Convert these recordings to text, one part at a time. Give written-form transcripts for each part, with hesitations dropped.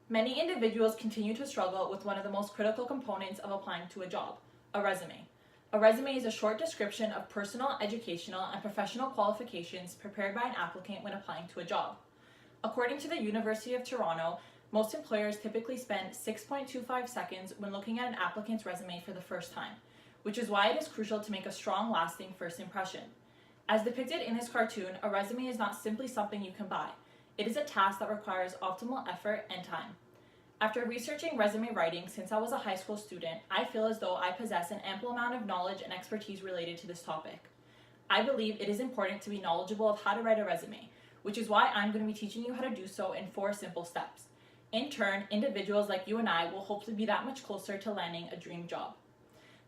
Many individuals continue to struggle with one of the most critical components of applying to a job, a resume. A resume is a short description of personal, educational, and professional qualifications prepared by an applicant when applying to a job. According to the University of Toronto, most employers typically spend 6.25 seconds when looking at an applicant's resume for the first time, which is why it is crucial to make a strong, lasting first impression. As depicted in this cartoon, a resume is not simply something you can buy. It is a task that requires optimal effort and time. After researching resume writing since I was a high school student, I feel as though I possess an ample amount of knowledge and expertise related to this topic. I believe it is important to be knowledgeable of how to write a resume, which is why I'm going to be teaching you how to do so in 4 simple steps. In turn, individuals like you and I will hopefully be that much closer to landing a dream job.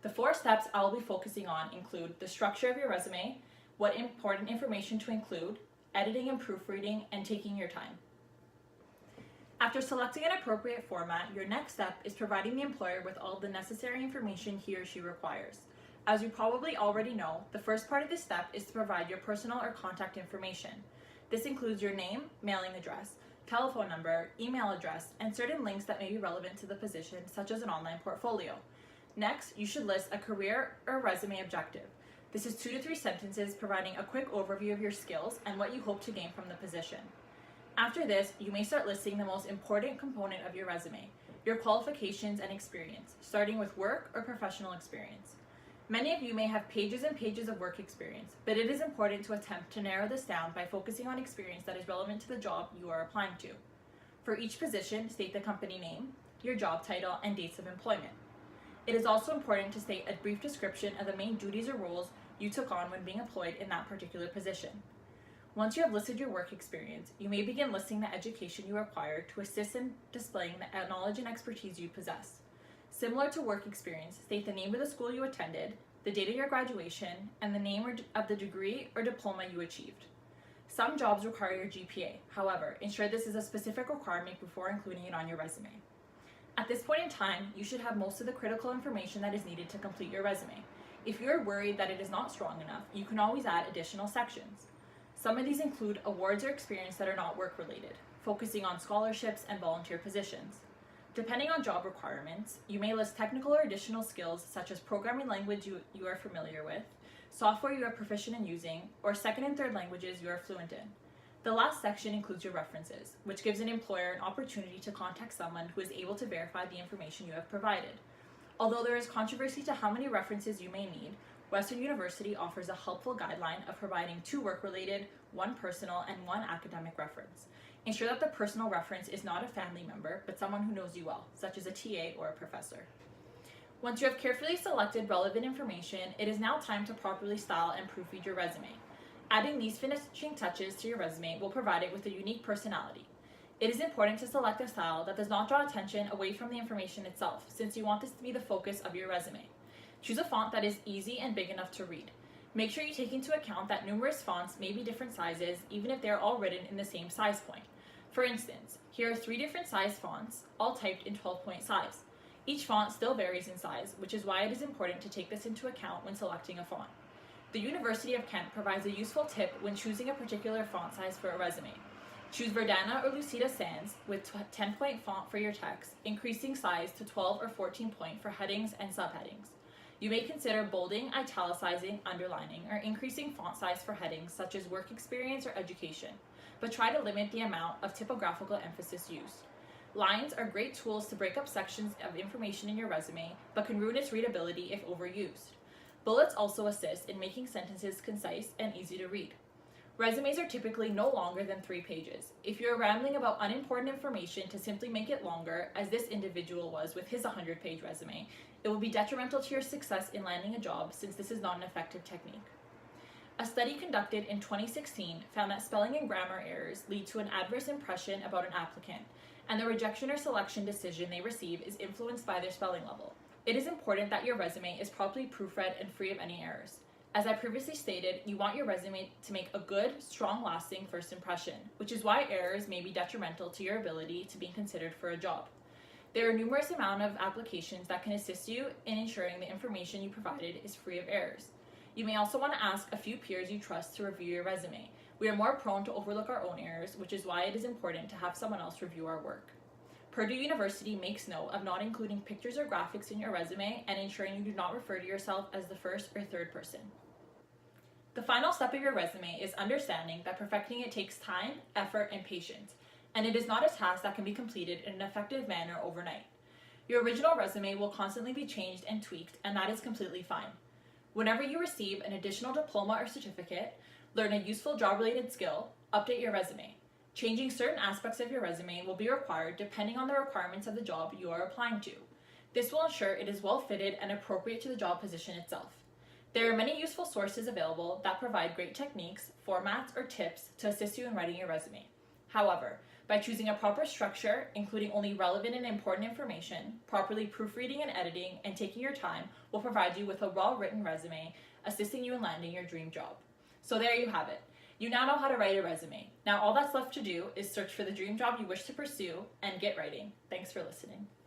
The 4 steps I will be focusing on include the structure of your resume, what important information to include, editing and proofreading, and taking your time. After selecting an appropriate format, your next step is providing the employer with all the necessary information he or she requires. As you probably already know, the first part of this step is to provide your personal or contact information. This includes your name, mailing address, telephone number, email address, and certain links that may be relevant to the position, such as an online portfolio. Next, you should list a career or resume objective. This is 2 to 3 sentences providing a quick overview of your skills and what you hope to gain from the position. After this, you may start listing the most important component of your resume, your qualifications and experience, starting with work or professional experience. Many of you may have pages and pages of work experience, but it is important to attempt to narrow this down by focusing on experience that is relevant to the job you are applying to. For each position, state the company name, your job title, and dates of employment. It is also important to state a brief description of the main duties or roles you took on when being employed in that particular position. Once you have listed your work experience, you may begin listing the education you acquired to assist in displaying the knowledge and expertise you possess. Similar to work experience, state the name of the school you attended, the date of your graduation, and the name of the degree or diploma you achieved. Some jobs require your GPA. However, ensure this is a specific requirement before including it on your resume. At this point in time, you should have most of the critical information that is needed to complete your resume. If you are worried that it is not strong enough, you can always add additional sections. Some of these include awards or experience that are not work-related, focusing on scholarships and volunteer positions. Depending on job requirements, you may list technical or additional skills such as programming language you are familiar with, software you are proficient in using, or second and third languages you are fluent in. The last section includes your references, which gives an employer an opportunity to contact someone who is able to verify the information you have provided. Although there is controversy to how many references you may need, Western University offers a helpful guideline of providing 2 work-related, 1 personal, and 1 academic reference. Ensure that the personal reference is not a family member, but someone who knows you well, such as a TA or a professor. Once you have carefully selected relevant information, it is now time to properly style and proofread your resume. Adding these finishing touches to your resume will provide it with a unique personality. It is important to select a style that does not draw attention away from the information itself, since you want this to be the focus of your resume. Choose a font that is easy and big enough to read. Make sure you take into account that numerous fonts may be different sizes, even if they are all written in the same size point. For instance, here are 3 different size fonts, all typed in 12-point size. Each font still varies in size, which is why it is important to take this into account when selecting a font. The University of Kent provides a useful tip when choosing a particular font size for a resume. Choose Verdana or Lucida Sans with 10-point font for your text, increasing size to 12 or 14-point for headings and subheadings. You may consider bolding, italicizing, underlining, or increasing font size for headings such as work experience or education, but try to limit the amount of typographical emphasis used. Lines are great tools to break up sections of information in your resume, but can ruin its readability if overused. Bullets also assist in making sentences concise and easy to read. Resumes are typically no longer than 3 pages. If you're rambling about unimportant information to simply make it longer, as this individual was with his 100-page resume, it will be detrimental to your success in landing a job, since this is not an effective technique. A study conducted in 2016 found that spelling and grammar errors lead to an adverse impression about an applicant, and the rejection or selection decision they receive is influenced by their spelling level. It is important that your resume is properly proofread and free of any errors. As I previously stated, you want your resume to make a good, strong, lasting first impression, which is why errors may be detrimental to your ability to be considered for a job. There are numerous amount of applications that can assist you in ensuring the information you provided is free of errors. You may also want to ask a few peers you trust to review your resume. We are more prone to overlook our own errors, which is why it is important to have someone else review our work. Purdue University makes note of not including pictures or graphics in your resume and ensuring you do not refer to yourself as the first or third person. The final step of your resume is understanding that perfecting it takes time, effort, and patience, and it is not a task that can be completed in an effective manner overnight. Your original resume will constantly be changed and tweaked, and that is completely fine. Whenever you receive an additional diploma or certificate, learn a useful job-related skill, update your resume. Changing certain aspects of your resume will be required depending on the requirements of the job you are applying to. This will ensure it is well fitted and appropriate to the job position itself. There are many useful sources available that provide great techniques, formats, or tips to assist you in writing your resume. However, by choosing a proper structure, including only relevant and important information, properly proofreading and editing, and taking your time will provide you with a well-written resume, assisting you in landing your dream job. So there you have it. You now know how to write a resume. Now all that's left to do is search for the dream job you wish to pursue and get writing. Thanks for listening.